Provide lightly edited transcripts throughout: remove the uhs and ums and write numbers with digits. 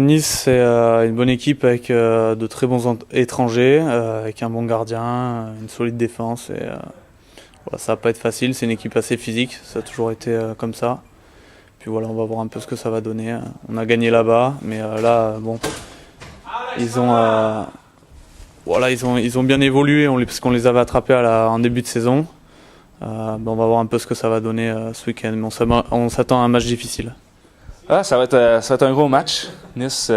Nice, c'est une bonne équipe avec de très bons étrangers, avec un bon gardien, une solide défense. Et, voilà, ça va pas être facile, c'est une équipe assez physique, ça a toujours été comme ça. Puis voilà, on va voir un peu ce que ça va donner. On a gagné là-bas, mais là, bon, ils ont, voilà, ils ont bien évolué parce qu'on les avait attrapés en début de saison. On va voir un peu ce que ça va donner ce week-end, mais on s'attend à un match difficile. Ah, ça va être un gros match. Nice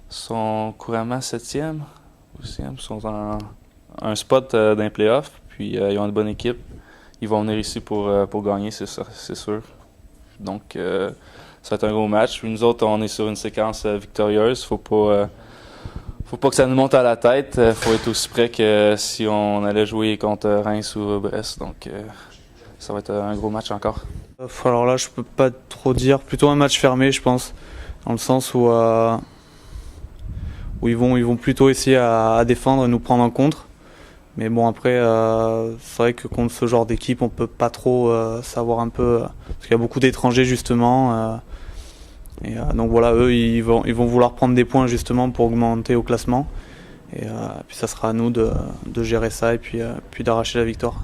sont couramment 7e ou 6e, sont en un spot d'un playoff, puis ils ont une bonne équipe. Ils vont venir ici pour gagner, c'est sûr. Donc, ça va être un gros match. Puis nous autres, on est sur une séquence victorieuse. Faut pas que ça nous monte à la tête. Faut être aussi prêt que si on allait jouer contre Reims ou Brest. Donc, ça va être un gros match encore. Alors là, je peux pas trop dire. Plutôt un match fermé, je pense, dans le sens où ils vont plutôt essayer à défendre et nous prendre en contre. Mais bon, après, c'est vrai que contre ce genre d'équipe, on peut pas trop savoir un peu, parce qu'il y a beaucoup d'étrangers justement. Donc voilà, eux, ils vont vouloir prendre des points justement pour augmenter au classement. Et puis ça sera à nous de gérer ça et puis d'arracher la victoire.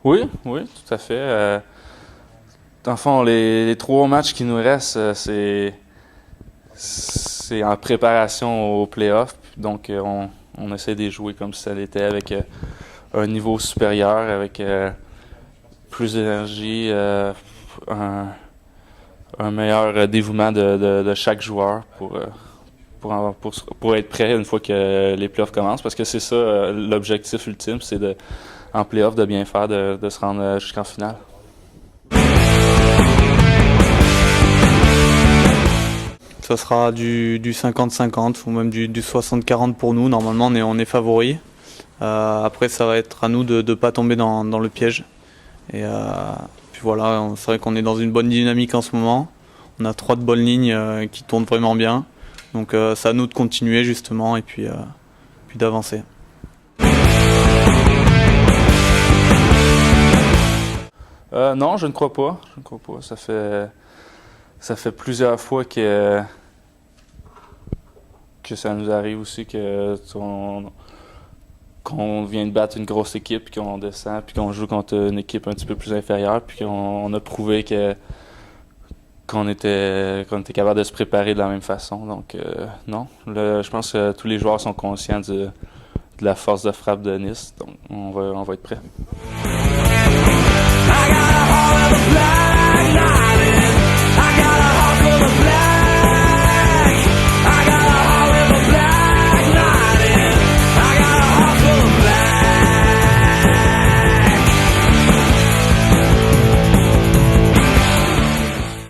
Oui, tout à fait. Dans le fond, les 3 matchs qui nous restent, c'est en préparation au play-off. Donc, on essaie de les jouer comme si ça l'était, avec un niveau supérieur, avec plus d'énergie, un meilleur dévouement de chaque joueur pour être prêt une fois que les playoffs commencent. Parce que c'est ça, l'objectif ultime, c'est en playoff de bien faire, de se rendre jusqu'en finale. Ça sera du 50-50 ou même du 60-40 pour nous. Normalement, on est favoris. Après, ça va être à nous de ne pas tomber dans le piège. Et puis voilà, c'est vrai qu'on est dans une bonne dynamique en ce moment. On a 3 de bonnes lignes qui tournent vraiment bien. Donc c'est à nous de continuer justement et puis d'avancer. Non, je ne crois pas. Ça fait plusieurs fois que ça nous arrive aussi qu'on vient de battre une grosse équipe, puis qu'on descend, puis qu'on joue contre une équipe un petit peu plus inférieure, puis qu'on a prouvé qu'on était capable de se préparer de la même façon. Donc non, je pense que tous les joueurs sont conscients de la force de frappe de Nice, donc on va être prêts.